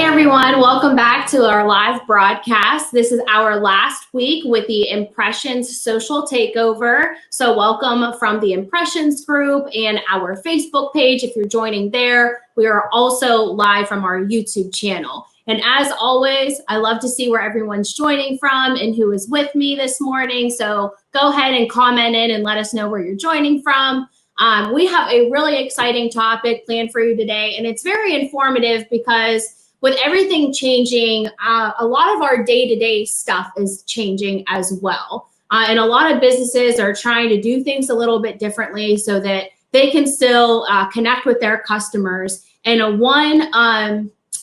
everyone, welcome back to our live broadcast. This is our last week with the Impressions Social Takeover. So welcome from the Impressions group and our Facebook page. If you're joining there, we are also live from our YouTube channel. And as always, I love to see where everyone's joining from and who is with me this morning. So go ahead and comment in and let us know where you're joining from. We have a really exciting topic planned for you today, and it's very informative because with everything changing, a lot of our day-to-day stuff is changing as well. And a lot of businesses are trying to do things a little bit differently so that they can still connect with their customers. And one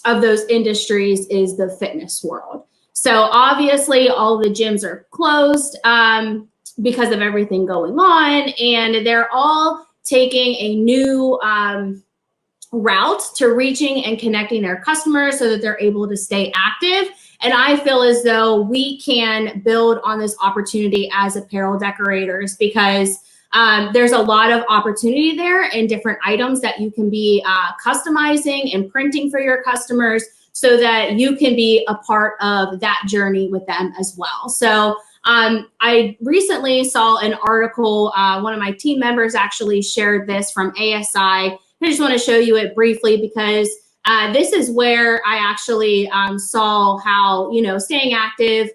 of those industries is the fitness world. So obviously all the gyms are closed because of everything going on, and they're all taking a new route to reaching and connecting their customers so that they're able to stay active. And I feel as though we can build on this opportunity as apparel decorators because there's a lot of opportunity there in different items that you can be customizing and printing for your customers so that you can be a part of that journey with them as well. So I recently saw an article, one of my team members actually shared this from ASI. I just want to show you it briefly because this is where I actually saw how, staying active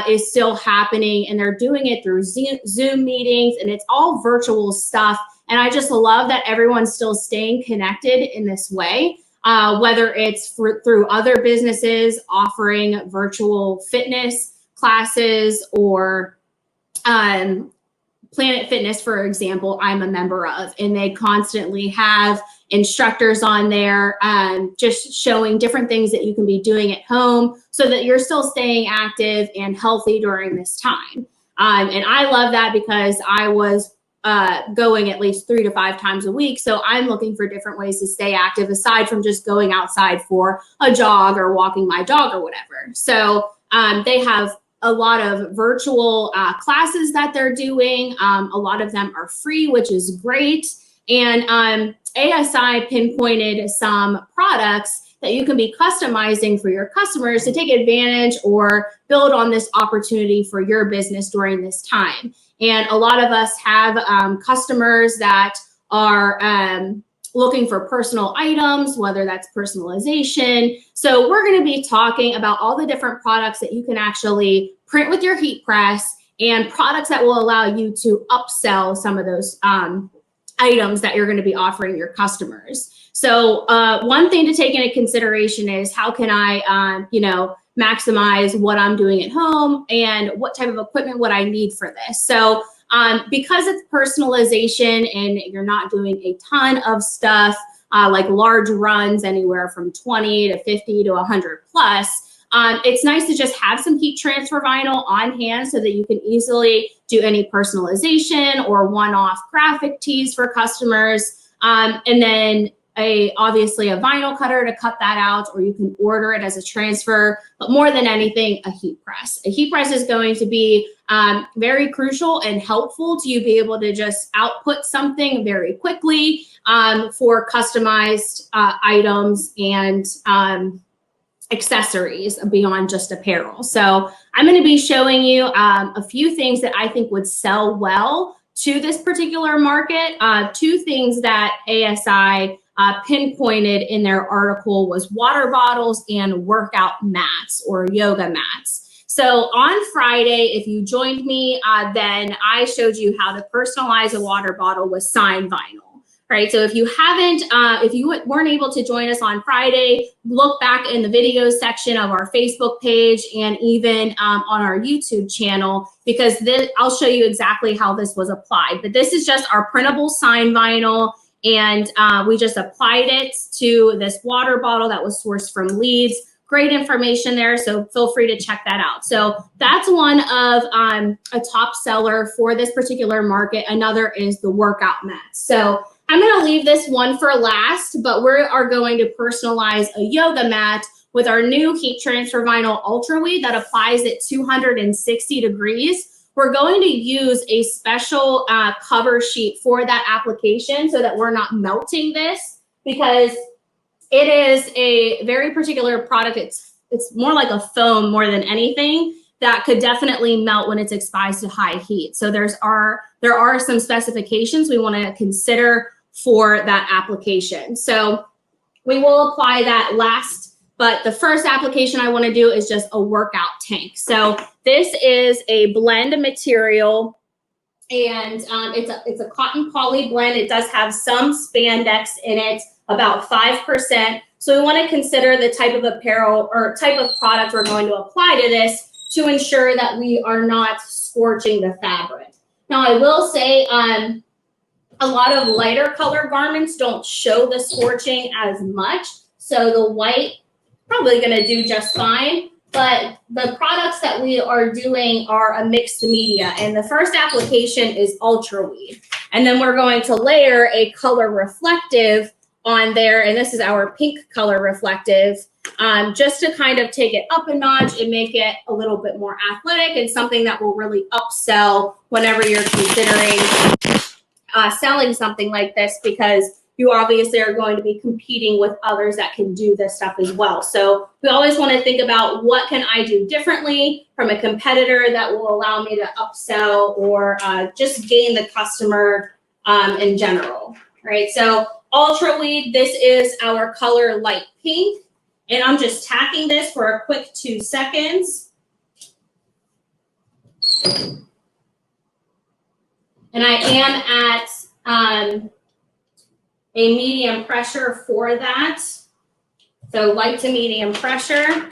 is still happening, and they're doing it through Zoom meetings, and it's all virtual stuff. And I just love that everyone's still staying connected in this way, whether it's through other businesses offering virtual fitness classes or Planet Fitness, for example, I'm a member of, and they constantly have instructors on there just showing different things that you can be doing at home so that you're still staying active and healthy during this time. And I love that because I was going at least 3 to 5 times a week. So I'm looking for different ways to stay active aside from just going outside for a jog or walking my dog or whatever. So they have a lot of virtual classes that they're doing. A lot of them are free, which is great. And ASI pinpointed some products that you can be customizing for your customers to take advantage or build on this opportunity for your business during this time. And a lot of us have customers that are looking for personal items, whether that's personalization. So we're going to be talking about all the different products that you can actually print with your heat press and products that will allow you to upsell some of those items that you're going to be offering your customers. So one thing to take into consideration is how can I, maximize what I'm doing at home and what type of equipment would I need for this. So because it's personalization and you're not doing a ton of stuff like large runs anywhere from 20 to 50 to 100 plus, it's nice to just have some heat transfer vinyl on hand so that you can easily do any personalization or one-off graphic tees for customers. And then obviously a vinyl cutter to cut that out, or you can order it as a transfer. But more than anything, a heat press. A heat press is going to be very crucial and helpful to you be able to just output something very quickly for customized items and accessories beyond just apparel. So I'm going to be showing you a few things that I think would sell well to this particular market. 2 things that ASI pinpointed in their article was water bottles and workout mats or yoga mats. So on Friday, if you joined me, then I showed you how to personalize a water bottle with sign vinyl. Right, so if you haven't, if you weren't able to join us on Friday, look back in the video section of our Facebook page and even on our YouTube channel, because I'll show you exactly how this was applied. But this is just our printable sign vinyl, and we just applied it to this water bottle that was sourced from Leeds. Great information there, so feel free to check that out. So that's one of a top seller for this particular market. Another is the workout mats. So I'm going to leave this one for last, but we are going to personalize a yoga mat with our new heat transfer vinyl UltraWeed that applies at 260 degrees. We're going to use a special cover sheet for that application so that we're not melting this, because It is a very particular product. It's more like a foam more than anything that could definitely melt when it's exposed to high heat. So there are some specifications we want to consider for that application. So we will apply that last, but the first application I want to do is just a workout tank. So this is a blend material, and it's a cotton poly blend. It does have some spandex in it, about 5%. So we want to consider the type of apparel or type of product we're going to apply to this to ensure that we are not scorching the fabric. Now, I will say a lot of lighter color garments don't show the scorching as much. So the white probably going to do just fine. But the products that we are doing are a mixed media. And the first application is UltraWeed. And then we're going to layer a color reflective on there. And this is our pink color reflective, just to kind of take it up a notch and make it a little bit more athletic and something that will really upsell whenever you're considering selling something like this, because you obviously are going to be competing with others that can do this stuff as well. So we always want to think about what can I do differently from a competitor that will allow me to upsell or just gain the customer in general, right? So UltraWeed, this is our color light pink, and I'm just tacking this for a quick 2 seconds. And I am at a medium pressure for that. So light to medium pressure.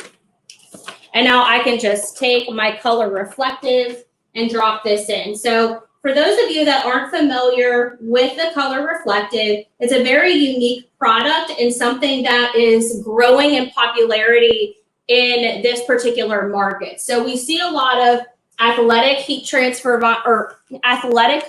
And now I can just take my color reflective and drop this in. So for those of you that aren't familiar with the color reflective, it's a very unique product and something that is growing in popularity in this particular market. So we see a lot of athletic heat transfer or athletic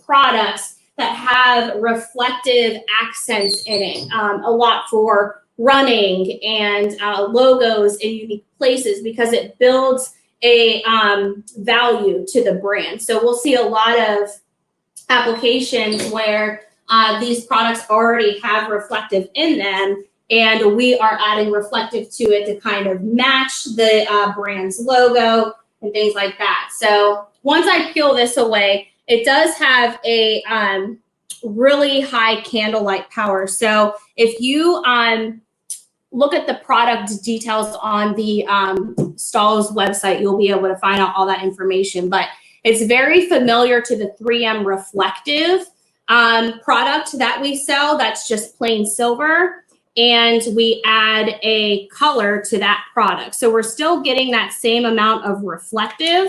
products that have reflective accents in it, a lot for running and logos in unique places, because it builds a value to the brand. So we'll see a lot of applications where these products already have reflective in them, and we are adding reflective to it to kind of match the brand's logo and things like that. So once I peel this away, it does have a really high candlelight power. So if you look at the product details on the Stahls website, you'll be able to find out all that information. But it's very familiar to the 3M reflective product that we sell. That's just plain silver. And we add a color to that product. So we're still getting that same amount of reflective.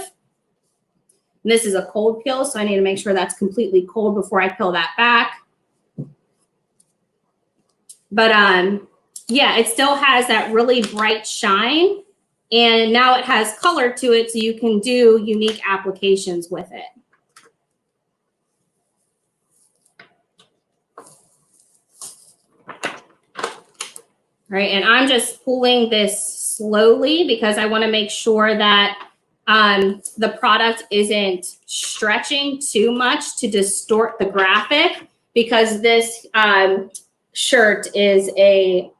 And this is a cold peel, so I need to make sure that's completely cold before I peel that back. But yeah, it still has that really bright shine, and now it has color to it, so you can do unique applications with it. All right, and I'm just pulling this slowly because I want to make sure that the product isn't stretching too much to distort the graphic, because this shirt is a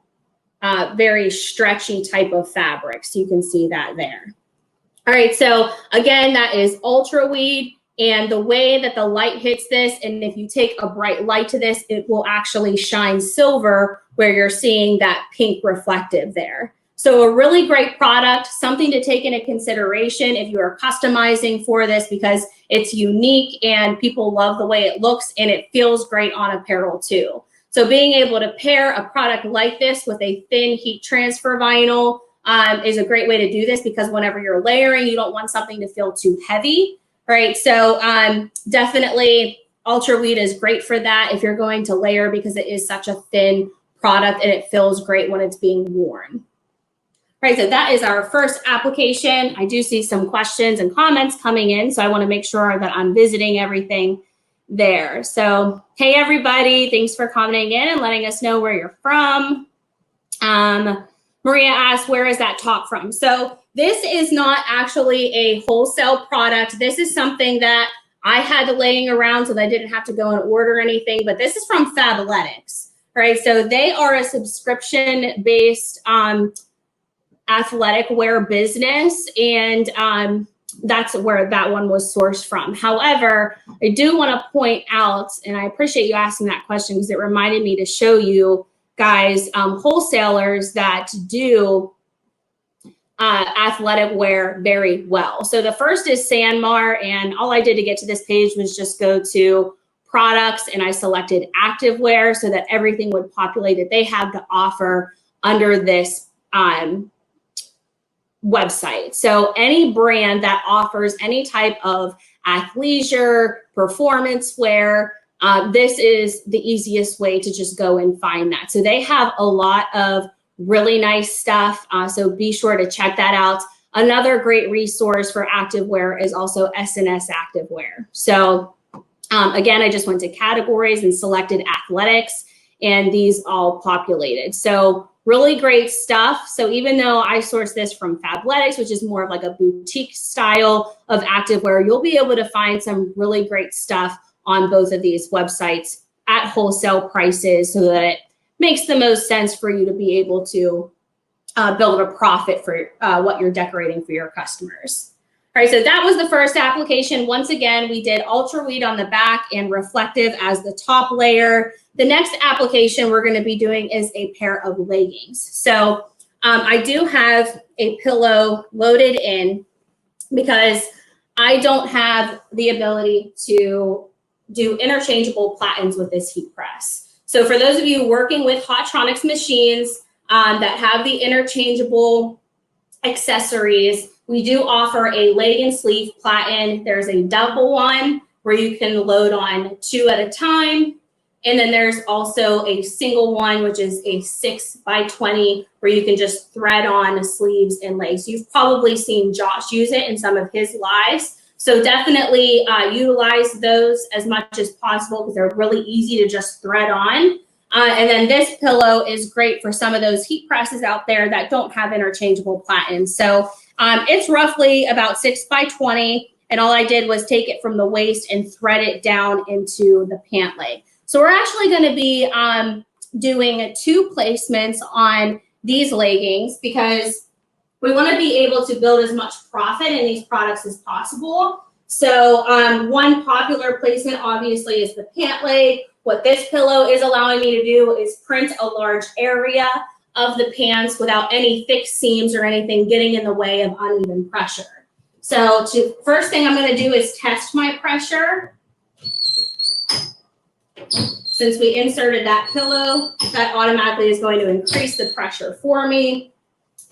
very stretchy type of fabric. So you can see that there. All right, so again, that is UltraWeed, and the way that the light hits this, and if you take a bright light to this, it will actually shine silver where you're seeing that pink reflective there. So a really great product, something to take into consideration if you are customizing for this, because it's unique and people love the way it looks and it feels great on apparel too. So being able to pair a product like this with a thin heat transfer vinyl is a great way to do this, because whenever you're layering, you don't want something to feel too heavy, right? So definitely UltraWeed is great for that if you're going to layer, because it is such a thin product and it feels great when it's being worn. All right, so that is our first application. I do see some questions and comments coming in, so I want to make sure that I'm visiting everything there. So, hey everybody, thanks for commenting in and letting us know where you're from. Maria asked, where is that top from? So this is not actually a wholesale product. This is something that I had laying around so that I didn't have to go and order anything, but this is from Fabletics. All right, so they are a subscription-based athletic wear business, and that's where that one was sourced from. However, I do want to point out, and I appreciate you asking that question because it reminded me to show you guys wholesalers that do athletic wear very well. So the first is Sanmar, and all I did to get to this page was just go to products, and I selected activewear so that everything would populate that they have to offer under this website. So any brand that offers any type of athleisure, performance wear, this is the easiest way to just go and find that. So they have a lot of really nice stuff. So be sure to check that out. Another great resource for activewear is also SNS Activewear. So again, I just went to categories and selected athletics, and these all populated. So really great stuff. So even though I sourced this from Fabletics, which is more of like a boutique style of activewear, you'll be able to find some really great stuff on both of these websites at wholesale prices so that it makes the most sense for you to be able to build a profit for what you're decorating for your customers. All right, so that was the first application. Once again, we did UltraWeed on the back and reflective as the top layer. The next application we're going to be doing is a pair of leggings. So I do have a pillow loaded in because I don't have the ability to do interchangeable platens with this heat press. So for those of you working with Hotronix machines that have the interchangeable accessories, we do offer a leg and sleeve platen. There's a double one where you can load on 2 at a time. And then there's also a single one, which is a 6x20, where you can just thread on sleeves and legs. You've probably seen Josh use it in some of his lives. So definitely utilize those as much as possible because they're really easy to just thread on. And then this pillow is great for some of those heat presses out there that don't have interchangeable platens. So it's roughly about 6x20, and all I did was take it from the waist and thread it down into the pant leg. So we're actually going to be doing 2 placements on these leggings because we want to be able to build as much profit in these products as possible. So one popular placement obviously is the pant leg. What this pillow is allowing me to do is print a large area of the pants without any thick seams or anything getting in the way of uneven pressure. So first thing I'm going to do is test my pressure. Since we inserted that pillow, that automatically is going to increase the pressure for me.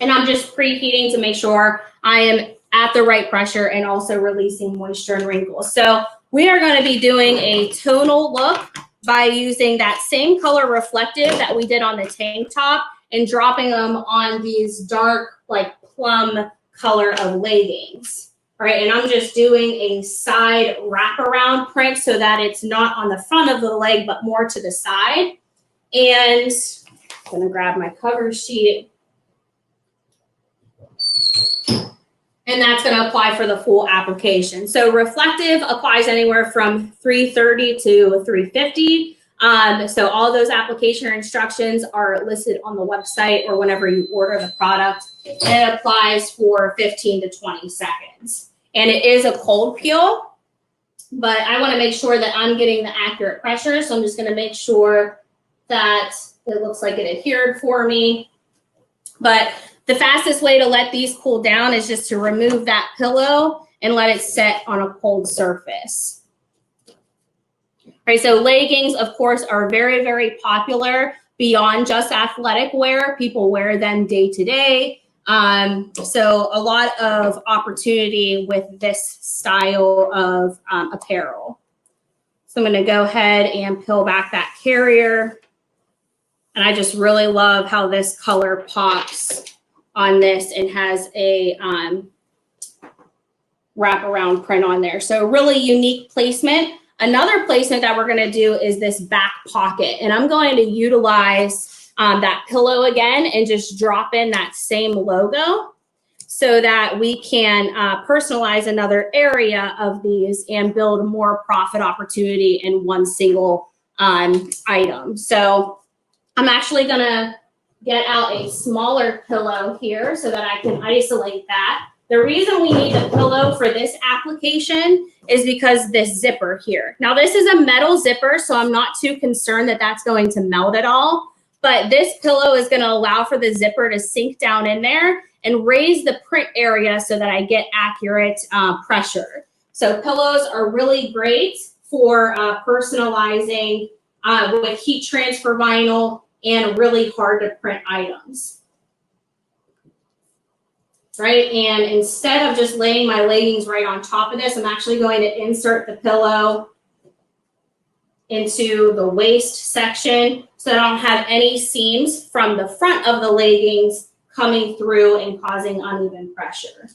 And I'm just preheating to make sure I am at the right pressure and also releasing moisture and wrinkles. So we are going to be doing a tonal look by using that same color reflective that we did on the tank top and dropping them on these dark, like plum color of leggings. All right, and I'm just doing a side wraparound print so that it's not on the front of the leg, but more to the side. And I'm gonna grab my cover sheet. And that's gonna apply for the full application. So reflective applies anywhere from 330 to 350. So all those application instructions are listed on the website or whenever you order the product. And it applies for 15 to 20 seconds. And it is a cold peel, but I want to make sure that I'm getting the accurate pressure. So I'm just going to make sure that it looks like it adhered for me. But the fastest way to let these cool down is just to remove that pillow and let it set on a cold surface. All right, so leggings, of course, are very, very popular beyond just athletic wear. People wear them day to day. So a lot of opportunity with this style of apparel. So I'm going to go ahead and peel back that carrier. And I just really love how this color pops on this and has a wraparound print on there. So really unique placement. Another placement that we're going to do is this back pocket. And I'm going to utilize that pillow again and just drop in that same logo so that we can personalize another area of these and build more profit opportunity in one single item. So I'm actually gonna get out a smaller pillow here so that I can isolate that. The reason we need the pillow for this application is because this zipper here. Now this is a metal zipper, so I'm not too concerned that that's going to melt at all, but this pillow is gonna allow for the zipper to sink down in there and raise the print area so that I get accurate pressure. So pillows are really great for personalizing with heat transfer vinyl and really hard to print items. Right, and instead of just laying my leggings right on top of this, I'm actually going to insert the pillow into the waist section so that I don't have any seams from the front of the leggings coming through and causing uneven pressure.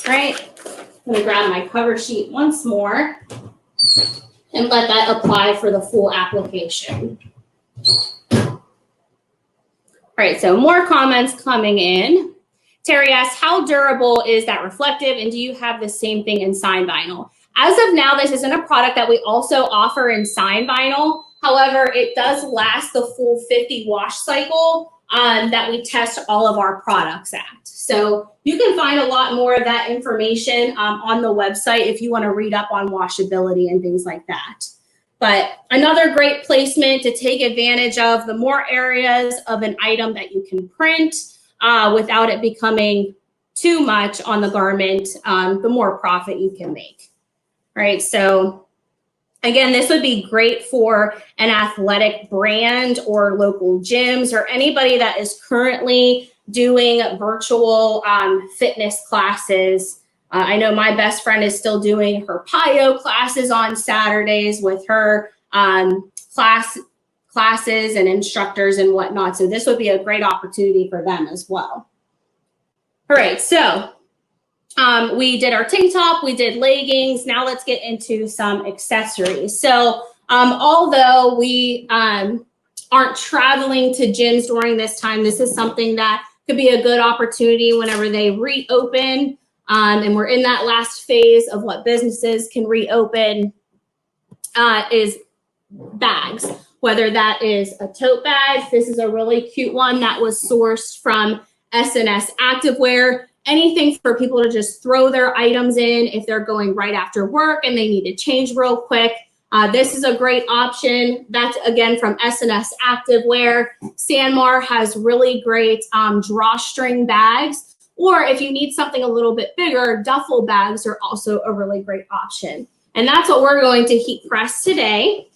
All right, I'm gonna grab my cover sheet once more and let that apply for the full application. All right, so more comments coming in. Terry asks, how durable is that reflective, and do you have the same thing in sign vinyl? As of now, this isn't a product that we also offer in sign vinyl. However, it does last the full 50 wash cycle that we test all of our products at. So you can find a lot more of that information on the website if you want to read up on washability and things like that. But another great placement to take advantage of the more areas of an item that you can print without it becoming too much on the garment, the more profit you can make. All right, so again, this would be great for an athletic brand or local gyms or anybody that is currently doing virtual fitness classes. I know my best friend is still doing her PIO classes on Saturdays with her classes and instructors and whatnot. So this would be a great opportunity for them as well. All right, so we did our tank top, we did leggings. Now let's get into some accessories. So although we aren't traveling to gyms during this time, this is something that could be a good opportunity whenever they reopen. And we're in that last phase of what businesses can reopen is bags, whether that is a tote bag. This is a really cute one that was sourced from S&S Activewear. Anything for people to just throw their items in if they're going right after work and they need to change real quick. This is a great option. That's again from S&S Activewear. Sanmar has really great drawstring bags. Or if you need something a little bit bigger, duffel bags are also a really great option. And that's what we're going to heat press today.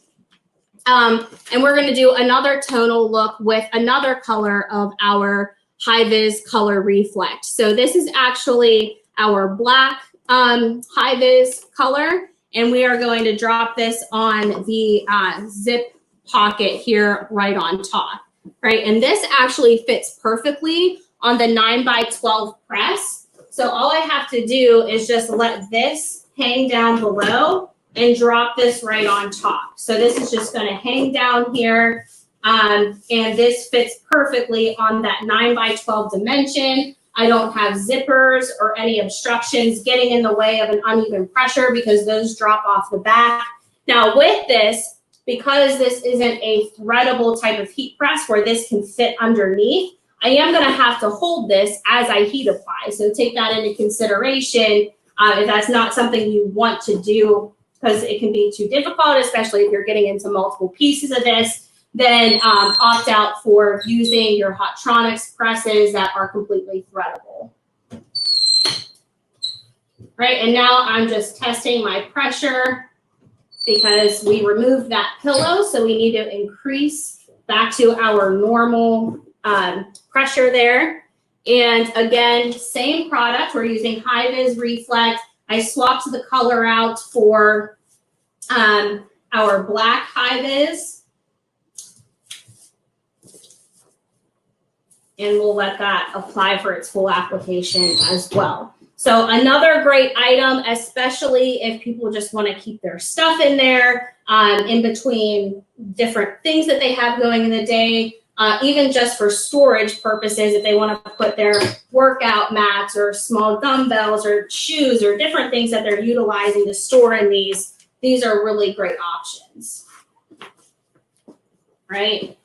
And we're going to do another tonal look with another color of our Hi-Vis Color Reflect. So this is actually our black Hi-Vis color. And we are going to drop this on the zip pocket here right on top. Right, and this actually fits perfectly on the 9x12 press. So all I have to do is just let this hang down below and drop this right on top. So this is just gonna hang down here and this fits perfectly on that 9x12 dimension. I don't have zippers or any obstructions getting in the way of an uneven pressure because those drop off the back. Now with this, because this isn't a threadable type of heat press where this can fit underneath, I am going to have to hold this as I heat apply. So take that into consideration if that's not something you want to do because it can be too difficult, especially if you're getting into multiple pieces of this, then opt out for using your Hotronix presses that are completely threadable. Right, and now I'm just testing my pressure because we removed that pillow, so we need to increase back to our normal pressure there. And again, same product, we're using Hi-Vis Reflect. I swapped the color out for our black Hi-Vis. And we'll let that apply for its full application as well. So another great item, especially if people just want to keep their stuff in there in between different things that they have going in the day. Even just for storage purposes, if they want to put their workout mats or small dumbbells or shoes or different things that they're utilizing to store in these are really great options. right?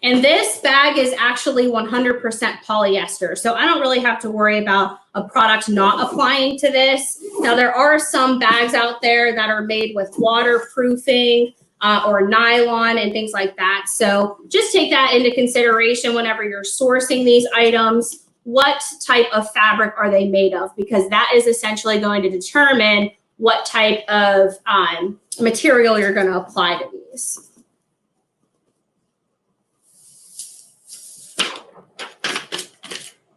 And this bag is actually 100% polyester. So I don't really have to worry about a product not applying to this. Now, there are some bags out there that are made with waterproofing or nylon and things like that. So just take that into consideration whenever you're sourcing these items. What type of fabric are they made of? Because that is essentially going to determine what type of material you're going to apply to these.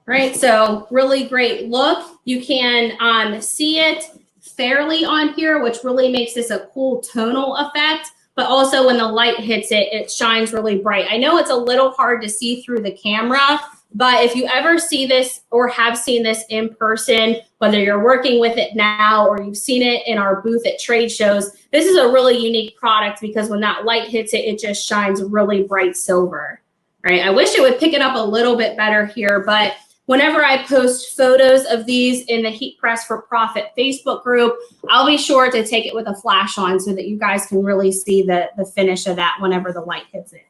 Right, so really great look. You can see it fairly on here, which really makes this a cool tonal effect, but also when the light hits it, it shines really bright. I know it's a little hard to see through the camera, but if you ever see this or have seen this in person, whether you're working with it now or you've seen it in our booth at trade shows, this is a really unique product because when that light hits it, it just shines really bright silver, right? I wish it would pick it up a little bit better here, but whenever I post photos of these in the Heat Press for Profit Facebook group, I'll be sure to take it with a flash on so that you guys can really see the finish of that whenever the light hits it.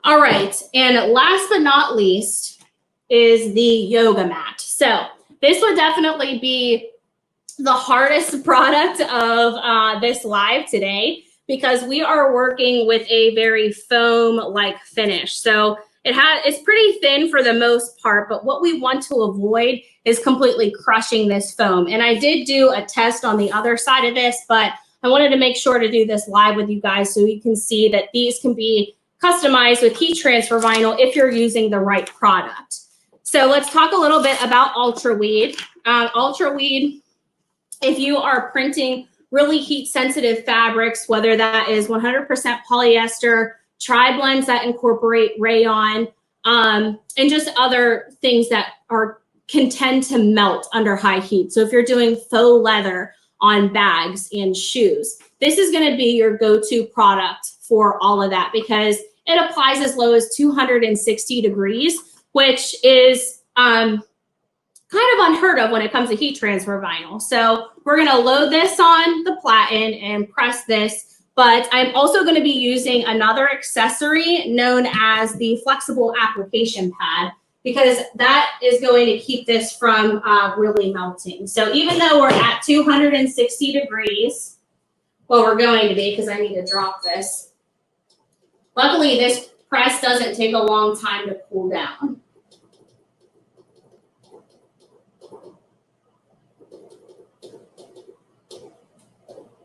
All right, and last but not least is the yoga mat. So this would definitely be the hardest product of this live today because we are working with a very foam-like finish. So it's pretty thin for the most part, but what we want to avoid is completely crushing this foam. And I did do a test on the other side of this, but I wanted to make sure to do this live with you guys so you can see that these can be customized with heat transfer vinyl if you're using the right product. So let's talk a little bit about UltraWeed. UltraWeed, if you are printing really heat sensitive fabrics, whether that is 100% polyester, tri-blends that incorporate rayon, and just other things that can tend to melt under high heat. So if you're doing faux leather on bags and shoes, this is going to be your go-to product for all of that because it applies as low as 260 degrees, which is kind of unheard of when it comes to heat transfer vinyl. So we're going to load this on the platen and press this. But I'm also going to be using another accessory known as the flexible application pad because that is going to keep this from really melting. So even though we're at 260 degrees, well, we're going to be because I need to drop this. Luckily, this press doesn't take a long time to cool down.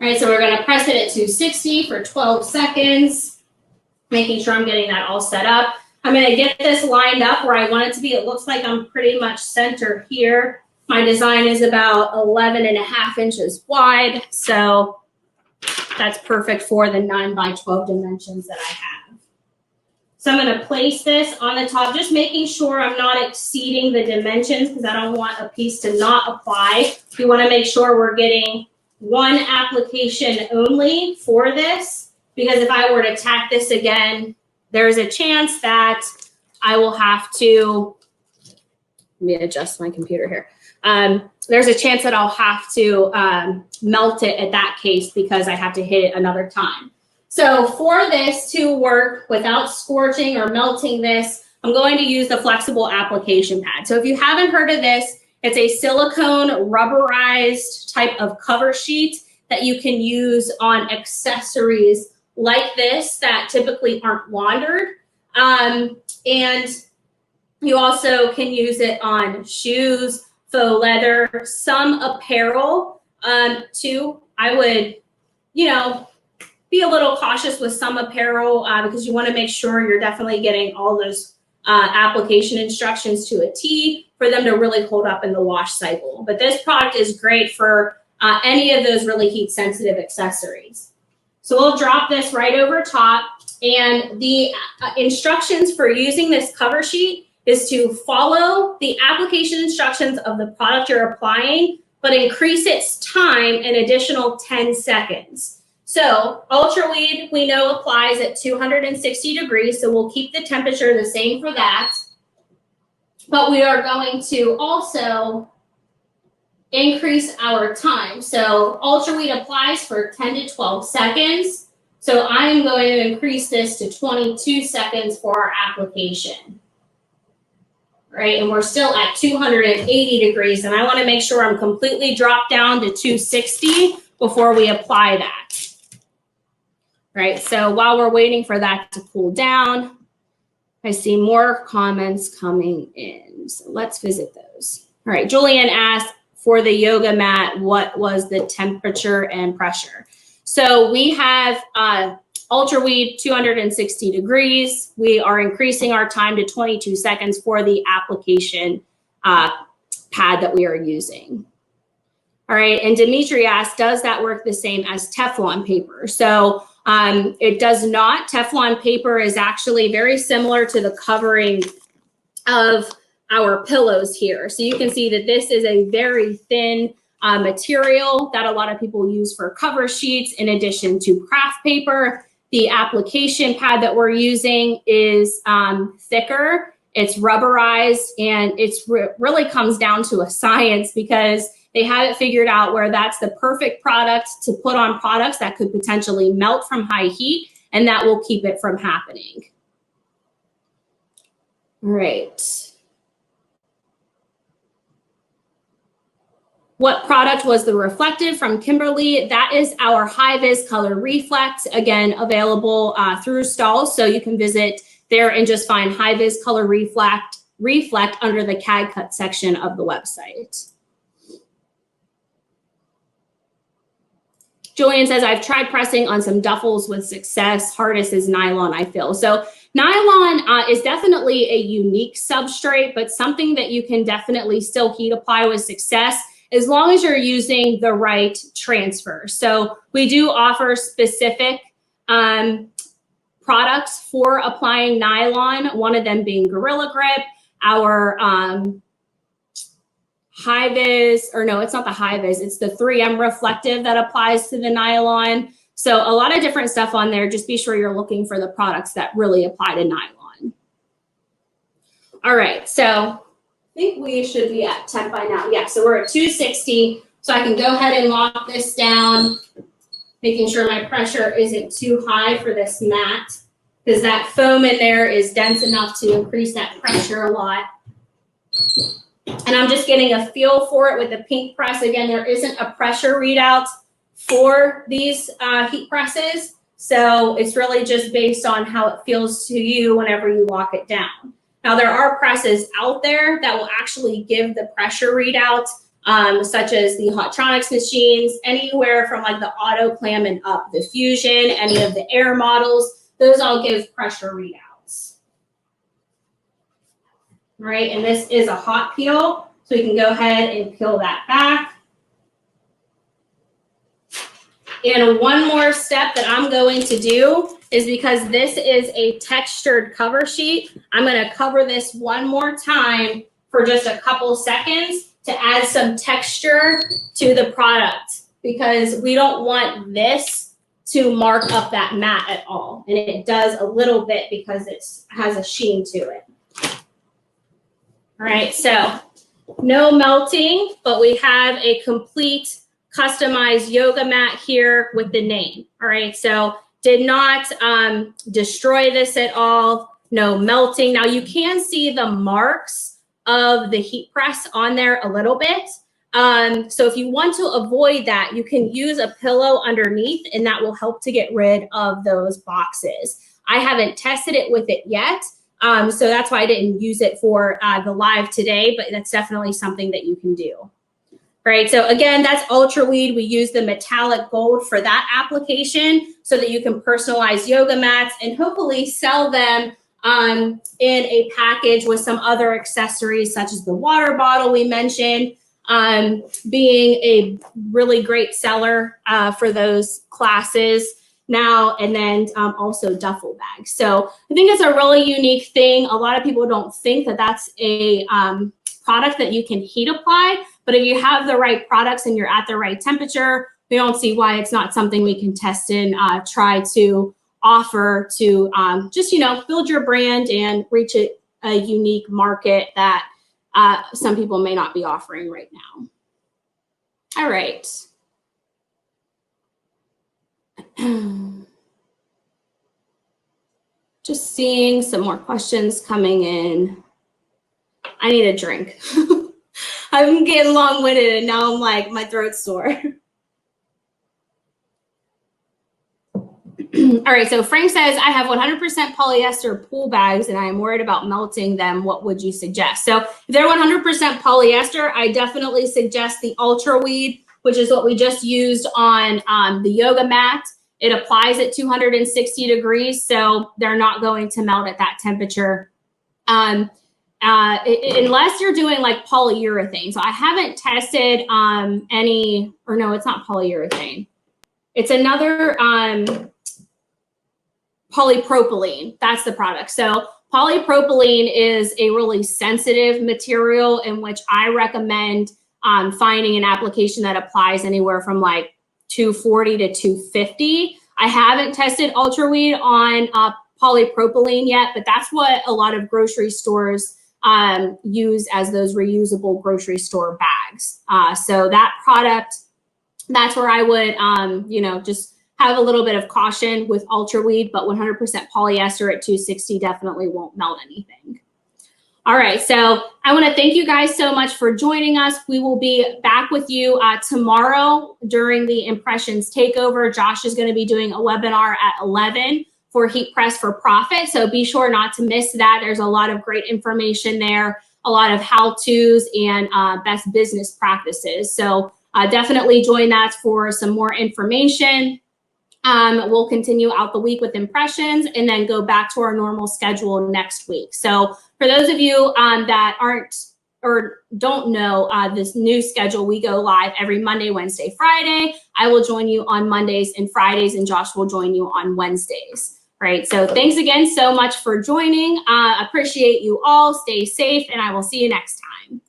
All right, so we're going to press it at 260 for 12 seconds, making sure I'm getting that all set up. I'm going to get this lined up where I want it to be. It looks like I'm pretty much center here. My design is about 11.5 inches wide, so that's perfect for the 9x12 dimensions that I have. So I'm going to place this on the top, just making sure I'm not exceeding the dimensions because I don't want a piece to not apply. We want to make sure we're getting one application only for this, because if I were to tack this again, there's a chance that I will have to, let me adjust my computer here. There's a chance that I'll have to melt it at that case because I have to hit it another time. So for this to work without scorching or melting this, I'm going to use the flexible application pad. So if you haven't heard of this, it's a silicone rubberized type of cover sheet that you can use on accessories like this that typically aren't laundered. And you also can use it on shoes, faux leather, some apparel too. I would, be a little cautious with some apparel because you want to make sure you're definitely getting all those application instructions to a T for them to really hold up in the wash cycle. But this product is great for any of those really heat sensitive accessories. So we'll drop this right over top, and the instructions for using this cover sheet is to follow the application instructions of the product you're applying, but increase its time an additional 10 seconds. So UltraWeed, we know, applies at 260 degrees, so we'll keep the temperature the same for that. But we are going to also increase our time. So UltraWeed applies for 10 to 12 seconds. So I'm going to increase this to 22 seconds for our application. Right, and we're still at 280 degrees, and I want to make sure I'm completely dropped down to 260 before we apply that. Right, so while we're waiting for that to cool down, I see more comments coming in. So let's visit those. All right, Julian asked for the yoga mat, what was the temperature and pressure? So we have UltraWeed 260 degrees. We are increasing our time to 22 seconds for the application pad that we are using. All right, and Dimitri asked, does that work the same as Teflon paper? So it does not. Teflon paper is actually very similar to the covering of our pillows here. So you can see that this is a very thin material that a lot of people use for cover sheets in addition to craft paper. The application pad that we're using is thicker, it's rubberized, and it's really comes down to a science because they have it figured out where that's the perfect product to put on products that could potentially melt from high heat, and that will keep it from happening. All right. What product was the reflective from Kimberly? That is our Hi-Vis Color Reflect, again, available through Stahls. So you can visit there and just find Hi-Vis Color Reflect under the CAD-CUT section of the website. Julian says, I've tried pressing on some duffels with success. Hardest is nylon, I feel. So nylon is definitely a unique substrate, but something that you can definitely still heat apply with success as long as you're using the right transfer. So we do offer specific products for applying nylon, one of them being Gorilla Grip, our Hi-Vis, or no, it's not the Hi-Vis, it's the 3M reflective that applies to the nylon. So a lot of different stuff on there. Just be sure you're looking for the products that really apply to nylon. All right, so I think we should be at temp by now. Yeah, so we're at 260. So I can go ahead and lock this down, making sure my pressure isn't too high for this mat, because that foam in there is dense enough to increase that pressure a lot. And I'm just getting a feel for it with the pink press. Again, there isn't a pressure readout for these heat presses. So it's really just based on how it feels to you whenever you lock it down. Now, there are presses out there that will actually give the pressure readout, such as the Hotronix machines, anywhere from like the Auto Clam and up, the Fusion, any of the Air models, those all give pressure readouts. All right, and this is a hot peel, so we can go ahead and peel that back. And one more step that I'm going to do is, because this is a textured cover sheet, I'm going to cover this one more time for just a couple seconds to add some texture to the product, because we don't want this to mark up that mat at all. And it does a little bit because it has a sheen to it. All right, so no melting, but we have a complete customized yoga mat here with the name. All right, so did not destroy this at all, no melting. Now you can see the marks of the heat press on there a little bit. So if you want to avoid that, you can use a pillow underneath, and that will help to get rid of those boxes. I haven't tested it with it yet, so that's why I didn't use it for the live today, but that's definitely something that you can do. Right, so again, that's UltraWeed. We use the metallic gold for that application so that you can personalize yoga mats and hopefully sell them in a package with some other accessories, such as the water bottle we mentioned, being a really great seller for those classes now, and then also duffel bags. So I think it's a really unique thing. A lot of people don't think that that's a product that you can heat apply, but if you have the right products and you're at the right temperature, we don't see why it's not something we can test and try to offer to just, you know, build your brand and reach a unique market that some people may not be offering right now. All right. Just seeing some more questions coming in. I need a drink. I'm getting long-winded and now I'm like, my throat's sore. All right, so Frank says, I have 100% polyester pool bags and I am worried about melting them. What would you suggest? So if they're 100% polyester, I definitely suggest the UltraWeed, which is what we just used on the yoga mat. It applies at 260 degrees, so they're not going to melt at that temperature. Unless you're doing like polyurethane. So I haven't tested any, or no, it's not polyurethane. It's another polypropylene. That's the product. So polypropylene is a really sensitive material in which I recommend finding an application that applies anywhere from like 240 to 250. I haven't tested UltraWeed on polypropylene yet, but that's what a lot of grocery stores use as those reusable grocery store bags. So that product, that's where I would, you know, just have a little bit of caution with UltraWeed, but 100% polyester at 260 definitely won't melt anything. All right, so I want to thank you guys so much for joining us. We will be back with you tomorrow during the Impressions Takeover. Josh is going to be doing a webinar at 11 for Heat Press for Profit, so be sure not to miss that. There's a lot of great information there, a lot of how-tos and best business practices. So definitely join that for some more information. We'll continue out the week with impressions and then go back to our normal schedule next week. So for those of you that aren't or don't know this new schedule, we go live every Monday, Wednesday, Friday. I will join you on Mondays and Fridays, and Josh will join you on Wednesdays. Right. So thanks again so much for joining. Appreciate you all. Stay safe, and I will see you next time.